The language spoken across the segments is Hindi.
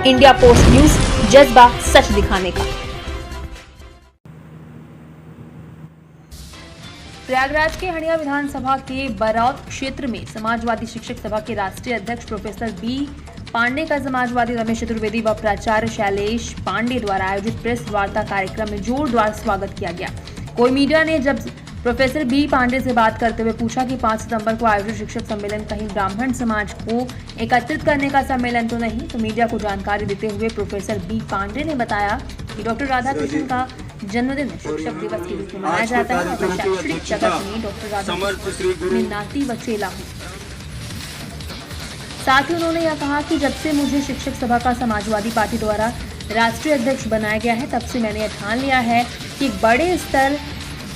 इंडिया पोस्ट न्यूज, जज्बा सच दिखाने का। प्रयागराज के हंडिया विधानसभा के बरौत क्षेत्र में समाजवादी शिक्षक सभा के राष्ट्रीय अध्यक्ष प्रोफेसर बी पांडे का समाजवादी रमेश चतुर्वेदी व प्राचार्य शैलेश पांडे द्वारा आयोजित प्रेस वार्ता कार्यक्रम में जोरदार स्वागत किया गया। कोई मीडिया ने जब प्रोफेसर बी पांडे से बात करते हुए पूछा कि 5 सितंबर को आयोजित शिक्षक सम्मेलन कहीं ब्राह्मण समाज को एकत्रित करने का सम्मेलन तो नहीं, तो मीडिया को जानकारी देते हुए प्रोफेसर बी पांडे ने बताया कि डॉक्टर राधाकृष्णन का जन्मदिन शिक्षक दिवस के रूप में मनाया जाता है और शैक्षणिक जगत में डॉक्टर राधाकृष्णन में नाती व चेला हूँ। साथ ही उन्होंने यह कहा कि जब से मुझे शिक्षक सभा का समाजवादी पार्टी द्वारा राष्ट्रीय अध्यक्ष बनाया गया है, तब से मैंने यह ठान लिया है कि एक बड़े स्तर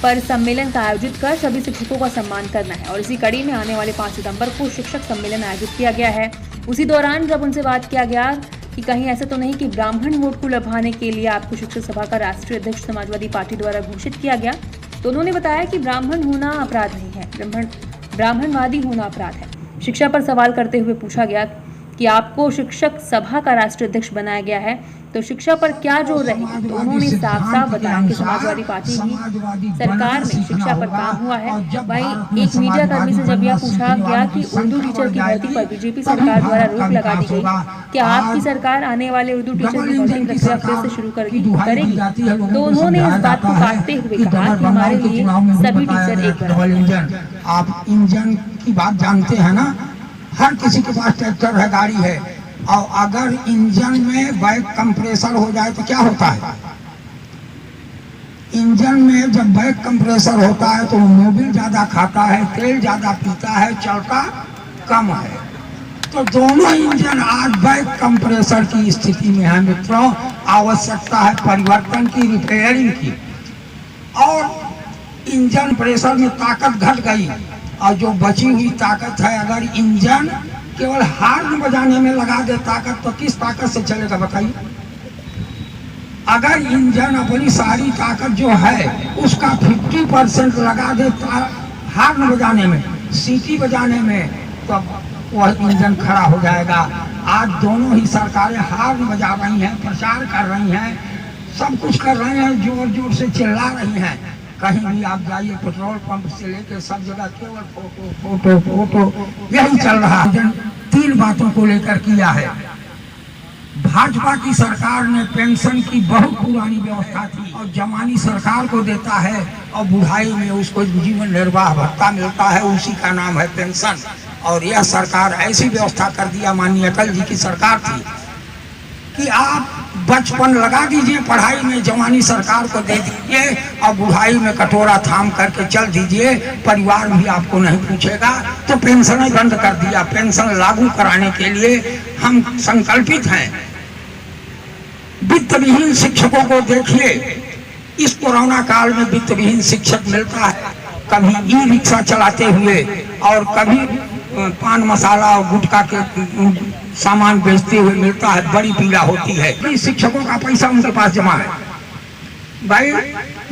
पर सम्मेलन का आयोजित कर सभी शिक्षकों का सम्मान करना है और इसी कड़ी में आने वाले 5 सितंबर को शिक्षक सम्मेलन आयोजित किया गया है। उसी दौरान जब उनसे बात किया गया कि कहीं ऐसा तो नहीं कि ब्राह्मण वोट को लुभाने के लिए आपको शिक्षक सभा का राष्ट्रीय अध्यक्ष समाजवादी पार्टी द्वारा घोषित किया गया, तो उन्होंने बताया कि ब्राह्मण होना अपराध नहीं है, ब्राह्मणवादी होना अपराध है। शिक्षा पर सवाल करते हुए पूछा गया कि आपको शिक्षक सभा का राष्ट्रीय अध्यक्ष बनाया गया है तो शिक्षा पर क्या जोर रहेगा, तो उन्होंने साफ साफ बताया कि समाजवादी पार्टी की सरकार में शिक्षा पर काम हुआ है। वहीं एक मीडिया कर्मी से जब यह पूछा गया कि उर्दू टीचर की भर्ती पर बीजेपी सरकार द्वारा रोक लगा दी गई, क्या आपकी सरकार आने वाले उर्दू टीचर की भर्ती प्रक्रिया फिर से शुरू करेगी, तो उन्होंने इस बात को काटते हुए कहा कि हमारे लिए सभी टीचर एक बराबर। आप इंजन की बात जानते हैं ना, हर किसी के पास ट्रैक्टर है, गाड़ी है, और अगर इंजन में बैक कंप्रेसर हो जाए तो क्या होता है? इंजन में जब बैक कंप्रेसर होता है तो मोबिल ज्यादा खाता है, तेल ज्यादा पीता है, चलता कम है। तो दोनों इंजन आज बैक कंप्रेसर की स्थिति में है मित्रों। आवश्यकता है परिवर्तन की, रिपेयरिंग की। और इंजन प्रेशर में ताकत घट गई और जो बची हुई ताकत है, अगर इंजन केवल हार्न बजाने में लगा दे ताकत, तो किस ताकत से चलेगा बताइए? अगर इंजन अपनी सारी ताकत जो है उसका 50% लगा दे हार्न बजाने में, सीटी बजाने में, तो वह इंजन खड़ा हो जाएगा। आज दोनों ही सरकारें हार्न बजा रही हैं, प्रचार कर रही हैं, सब कुछ कर रहे हैं, जोर जोर से चिल्ला रही हैं। कहीं भी आप जाइए, पेट्रोल पंप से लेकर सब जगह केवल फोटो फोटो फोटो यही चल रहा है। 3 बातों को लेकर किया है। भाजपा की सरकार ने पेंशन की बहुत पुरानी व्यवस्था थी और जवानी सरकार को देता है और बुढ़ाई में उसको जीवन निर्वाह भत्ता मिलता है, उसी का नाम है पेंशन। और यह सरकार ऐसी व्यवस्था कर दिया, माननीय अटल जी की सरकार थी, कि आप बचपन लगा दीजिए पढ़ाई में, जवानी सरकार को दे दीजिए और बुढ़ाई में कटोरा थाम करके चल दीजिए, परिवार भी आपको नहीं पूछेगा। तो पेंशन बंद कर दिया। पेंशन लागू कराने के लिए हम संकल्पित हैं। वित्त विहीन शिक्षकों को देखिए, इस कोरोना काल में वित्त विहीन शिक्षक मिलता है, कभी ई रिक्शा चलाते हुए और कभी पान मसाला और गुटखा के सामान बेचते हुए मिलता है। बड़ी पीड़ा होती है। शिक्षकों का पैसा उनके पास जमा है। भाई,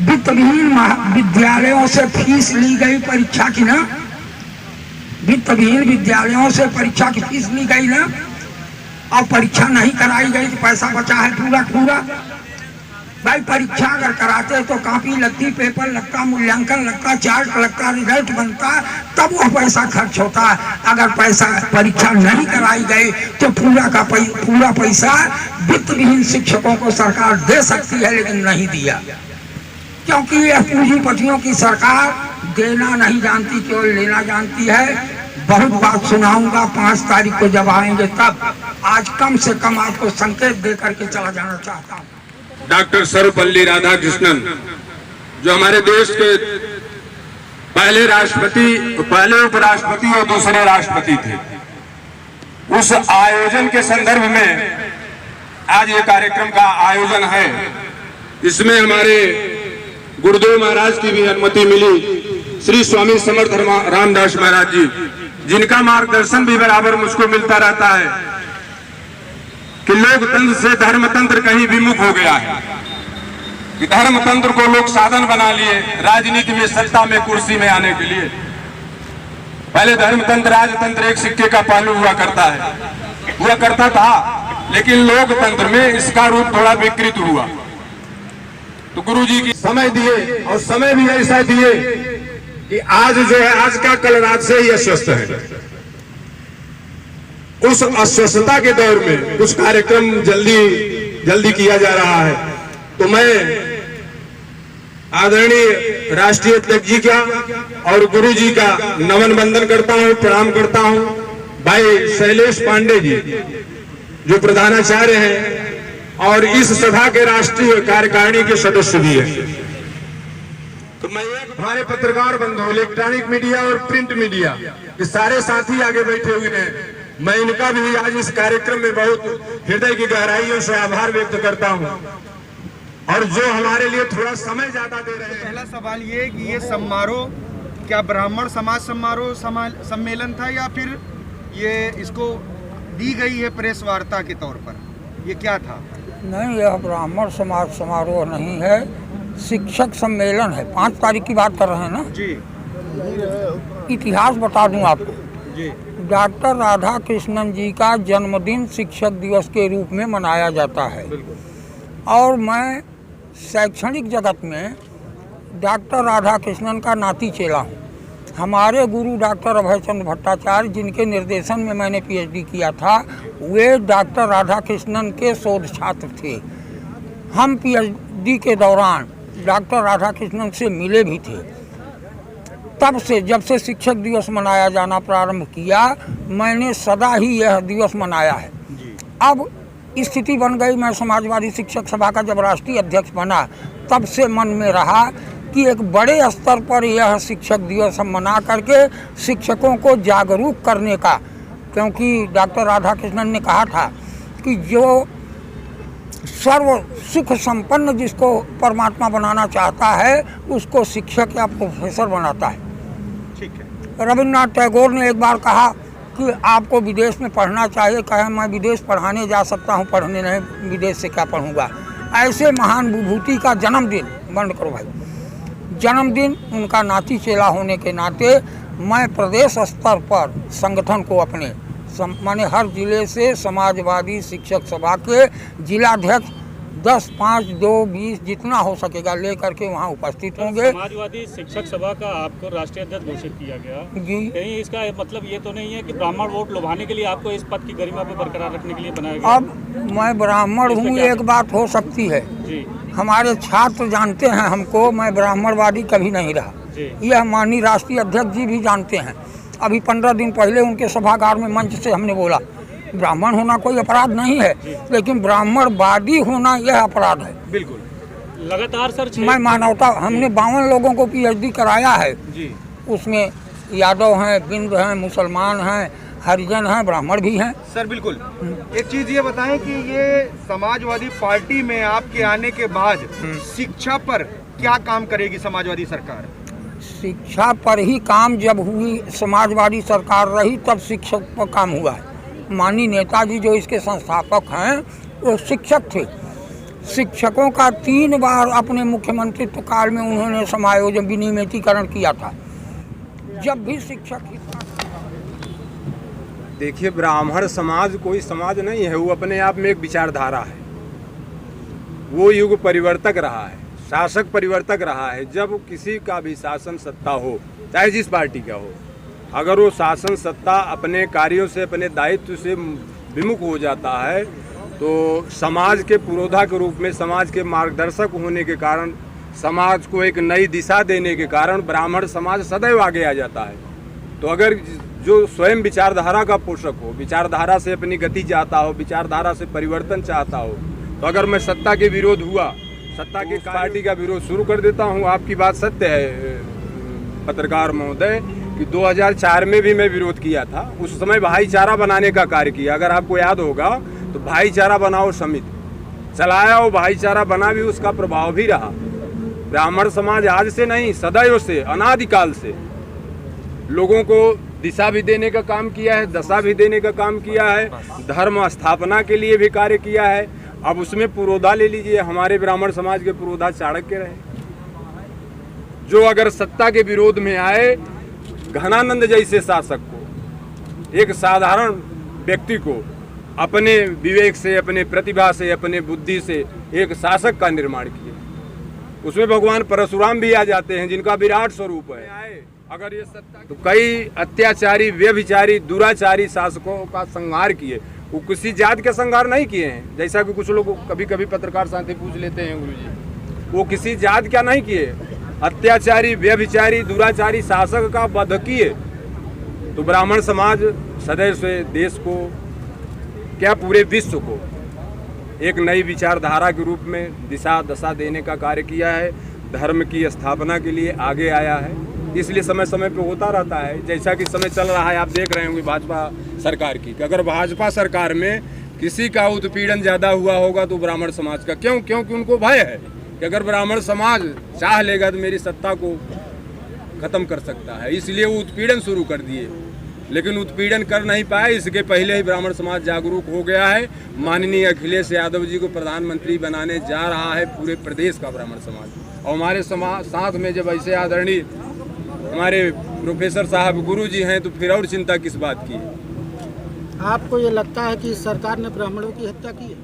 वित्त विहीन विद्यालयों से फीस ली गई परीक्षा की ना, वित्त विहीन विद्यालयों से परीक्षा की फीस ली गई ना, और परीक्षा नहीं कराई गई तो पैसा बचा है पूरा। भाई, परीक्षा अगर कराते तो कॉपी लगती, पेपर लगता, मूल्यांकन लगता, चार्ट लगता, रिजल्ट बनता, तब वो पैसा खर्च होता। अगर परीक्षा नहीं कराई गई तो पूरा पैसा वित्त विहीन शिक्षकों को सरकार दे सकती है, लेकिन नहीं दिया, क्योंकि यह पूंजीपतियों की सरकार देना नहीं जानती, केवल लेना जानती है। बहुत बात सुनाऊंगा 5 तारीख को जब आएंगे तब। आज कम से कम आपको संकेत दे करके चला जाना चाहता हूँ। डॉक्टर सर्वपल्ली राधाकृष्णन, जो हमारे देश के पहले उपराष्ट्रपति और दूसरे राष्ट्रपति थे, उस आयोजन के संदर्भ में आज ये कार्यक्रम का आयोजन है। इसमें हमारे गुरुदेव महाराज की भी अनुमति मिली, श्री स्वामी समर्थ रामदास महाराज जी, जिनका मार्गदर्शन भी बराबर मुझको मिलता रहता है कि लोकतंत्र से धर्मतंत्र कहीं विमुख हो गया है, कि धर्मतंत्र को लोग साधन बना लिए राजनीति में, सत्ता में, कुर्सी में आने के लिए। पहले धर्मतंत्र राजतंत्र एक सिक्के का पहलू हुआ करता था, लेकिन लोकतंत्र में इसका रूप थोड़ा विकृत हुआ। तो गुरुजी की समय दिए और समय भी ऐसा दिए कि आज जो है आज का कल रात से ही अस्वस्थ है। उस अस्वस्थता के दौर में कुछ कार्यक्रम जल्दी किया जा रहा है। तो मैं आदरणीय राष्ट्रीय अध्यक्ष जी का और गुरु जी का नमन बंदन करता हूं, प्रणाम करता हूं। भाई शैलेश पांडे जी जो प्रधानाचार्य हैं और इस सभा के राष्ट्रीय कार्यकारिणी के सदस्य भी हैं। तो मैं हमारे पत्रकार बंधु, इलेक्ट्रॉनिक मीडिया और प्रिंट मीडिया ये सारे साथी आगे बैठे हुए हैं, मैं इनका भी आज इस कार्यक्रम में बहुत हृदय की गहराइयों से आभार व्यक्त करता हूं और जो हमारे लिए थोड़ा समय ज्यादा दे रहे हैं। पहला सवाल ये कि ये समारोह क्या ब्राह्मण समाज समारोह सम्मेलन था या फिर ये इसको दी गई है प्रेस वार्ता के तौर पर, ये क्या था? नहीं, यह ब्राह्मण समाज समारोह नहीं है, शिक्षक सम्मेलन है। 5 तारीख की बात कर रहे हैं ना जी। इतिहास बता दूं आपको जी। डॉक्टर राधा कृष्णन जी का जन्मदिन शिक्षक दिवस के रूप में मनाया जाता है और मैं शैक्षणिक जगत में डॉक्टर राधा कृष्णन का नाती चेला हूँ। हमारे गुरु डॉक्टर अभयचंद्र भट्टाचार्य जिनके निर्देशन में मैंने पीएचडी किया था, वे डॉक्टर राधा कृष्णन के शोध छात्र थे। हम पीएचडी के दौरान डॉक्टर राधा कृष्णन से मिले भी थे। तब से जब से शिक्षक दिवस मनाया जाना प्रारंभ किया, मैंने सदा ही यह दिवस मनाया है। अब स्थिति बन गई, मैं समाजवादी शिक्षक सभा का जब राष्ट्रीय अध्यक्ष बना तब से मन में रहा कि एक बड़े स्तर पर यह शिक्षक दिवस हम मना करके शिक्षकों को जागरूक करने का, क्योंकि डॉक्टर राधा कृष्णन ने कहा था कि जो सर्व सुख संपन्न जिसको परमात्मा बनाना चाहता है उसको शिक्षक या प्रोफेसर बनाता है। ठीक है। रविन्द्रनाथ टैगोर ने एक बार कहा कि आपको विदेश में पढ़ना चाहिए, कहे मैं विदेश पढ़ाने जा सकता हूँ, पढ़ने नहीं, विदेश से क्या पढ़ूंगा। ऐसे महान विभूति का जन्मदिन, बंद करो भाई, जन्मदिन उनका नाती चेला होने के नाते मैं प्रदेश स्तर पर संगठन को अपने माने हर जिले से समाजवादी शिक्षक सभा के जिलाध्यक्ष 10, 5, 2, 20 जितना हो सकेगा ले करके वहाँ उपस्थित होंगे। समाजवादी शिक्षक सभा का आपको राष्ट्रीय अध्यक्ष घोषित किया गया जी। कहीं इसका मतलब ये तो नहीं है कि ब्राह्मण वोट लुभाने के लिए आपको इस पद की गरिमा को बरकरार रखने के लिए बनाया गया? अब मैं ब्राह्मण हूँ, एक बात हो सकती है जी। हमारे छात्र जानते हैं हमको, मैं ब्राह्मणवादी कभी नहीं रहा, यह माननीय राष्ट्रीय अध्यक्ष जी भी जानते हैं। अभी 15 दिन पहले उनके सभागार में मंच से हमने बोला ब्राह्मण होना कोई अपराध नहीं है, लेकिन ब्राह्मणवादी होना यह अपराध है। बिल्कुल। लगातार सर मैं मानवता, हमने 52 लोगों को पीएचडी कराया है जी। उसमें यादव हैं, बिंद हैं, मुसलमान हैं, हरिजन हैं, ब्राह्मण भी हैं। सर बिल्कुल। एक चीज ये बताएं कि ये समाजवादी पार्टी में आपके आने के बाद शिक्षा पर क्या काम करेगी समाजवादी सरकार? शिक्षा पर ही काम जब हुई समाजवादी सरकार रही तब शिक्षक पर काम हुआ है। माननीय नेताजी जो इसके संस्थापक हैं वो शिक्षक थे। शिक्षकों का 3 बार अपने मुख्यमंत्रित्व काल में उन्होंने समायोजन विनियमितीकरण किया था। जब भी शिक्षक ही देखिए, ब्राह्मण समाज कोई समाज नहीं है, वो अपने आप में एक विचारधारा है। वो युग परिवर्तक रहा है, शासक परिवर्तक रहा है। जब किसी का भी शासन सत्ता हो, चाहे जिस पार्टी का हो, अगर वो शासन सत्ता अपने कार्यों से, अपने दायित्व से विमुख हो जाता है तो समाज के पुरोधा के रूप में, समाज के मार्गदर्शक होने के कारण, समाज को एक नई दिशा देने के कारण ब्राह्मण समाज सदैव आगे आ जाता है। तो अगर जो स्वयं विचारधारा का पोषक हो, विचारधारा से अपनी गति चाहता हो, विचारधारा से परिवर्तन चाहता हो, तो अगर मैं सत्ता के विरोध हुआ, सत्ता की पार्टी का विरोध शुरू कर देता हूँ। आपकी बात सत्य है पत्रकार महोदय कि 2004 में भी मैं विरोध किया था। उस समय भाईचारा बनाने का कार्य किया। अगर आपको याद होगा तो भाईचारा बनाओ समिति चलाया, वो भाईचारा बना भी, उसका प्रभाव भी रहा। ब्राह्मण समाज आज से नहीं, सदैव से, अनादिकाल से लोगों को दिशा भी देने का काम किया है, दशा भी देने का काम किया है, धर्म स्थापना के लिए भी कार्य किया है। अब उसमें पुरोधा ले लीजिए, हमारे ब्राह्मण समाज के पुरोधा चाणक्य रहे, जो अगर सत्ता के विरोध में आए, घनानंद जैसे शासक को, एक साधारण व्यक्ति को अपने विवेक से, अपने प्रतिभा से, अपने बुद्धि से एक शासक का निर्माण किए। उसमें भगवान परशुराम भी आ जाते हैं जिनका विराट स्वरूप है। अगर ये सत्ता तो कई अत्याचारी, व्यभिचारी, दुराचारी शासकों का संहार किए। वो किसी जात के संहार नहीं किए हैं, जैसा कि कुछ लोग कभी कभी पत्रकार साथी पूछ लेते हैं गुरुजी। वो किसी जात क्या नहीं किए, अत्याचारी, व्यभिचारी, दुराचारी शासक का वध किए। तो ब्राह्मण समाज सदैव से देश को, क्या पूरे विश्व को एक नई विचारधारा के रूप में दिशा दशा देने का कार्य किया है। धर्म की स्थापना के लिए आगे आया है। इसलिए समय समय पे होता रहता है। जैसा कि समय चल रहा है, आप देख रहे होंगे भाजपा सरकार की, कि अगर भाजपा सरकार में किसी का उत्पीड़न ज़्यादा हुआ होगा तो ब्राह्मण समाज का। क्योंकि उनको भय है कि अगर ब्राह्मण समाज चाह लेगा तो मेरी सत्ता को खत्म कर सकता है, इसलिए वो उत्पीड़न शुरू कर दिए। लेकिन उत्पीड़न कर नहीं पाए, इसके पहले ही ब्राह्मण समाज जागरूक हो गया है। माननीय अखिलेश यादव जी को प्रधानमंत्री बनाने जा रहा है पूरे प्रदेश का ब्राह्मण समाज। और हमारे समाज साथ में जब ऐसे आदरणीय हमारे प्रोफेसर साहब गुरु जी हैं तो फिर और चिंता किस बात की है। आपको ये लगता है कि सरकार ने ब्राह्मणों की हत्या की है?